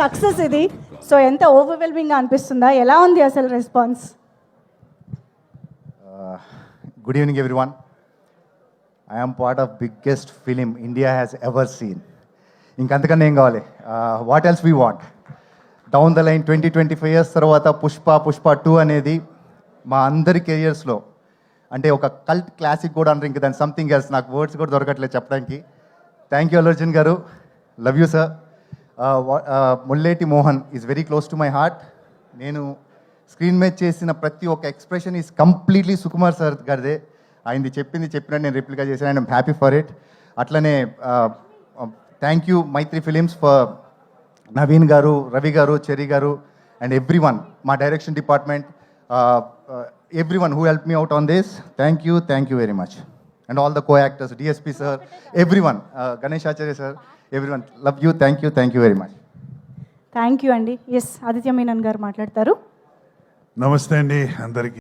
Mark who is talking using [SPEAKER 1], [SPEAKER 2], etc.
[SPEAKER 1] Success ఇది. So ఎంత ఓవర్వెల్మింగ్గా అనిపిస్తుందా, ఎలా ఉంది అసలు response?
[SPEAKER 2] Good evening, everyone. I am part of biggest film India has ever seen. ఇంకంతకన్నా ఏం కావాలి? What else we want? Down the line 20-25 years తర్వాత పుష్ప 2 అనేది మా అందరి కెరియర్స్లో అంటే ఒక కల్ట్ క్లాసిక్ కూడా అంటారు. ఇంక దాని సంథింగ్ ఎల్స్, నాకు వర్డ్స్ కూడా దొరకట్లేదు చెప్పడానికి. Thank you Allu Arjun garu, love you sir. Mulleti Mohan is very close to my heart. నేను స్క్రీన్ మీద చేసిన ప్రతి ఒక్క expression is completely Sukumar sir గారిదే. ఆయనది చెప్పినట్టు నేను రిప్లికా చేశాను. And I'm happy for it. అట్లనే thank you Mythri Films for Naveen garu, Ravi garu, Cherry garu and everyone, మా direction department, everyone who help me out on this. Thank you very much. And all the co actors, DSP sir, every one, Ganesh Acharya sir, every one, love you. Thank you very much.
[SPEAKER 1] Thank you అండి. Yes, Aditya Menon గారు మాట్లాడతారు.
[SPEAKER 3] నమస్తే అండి అందరికీ.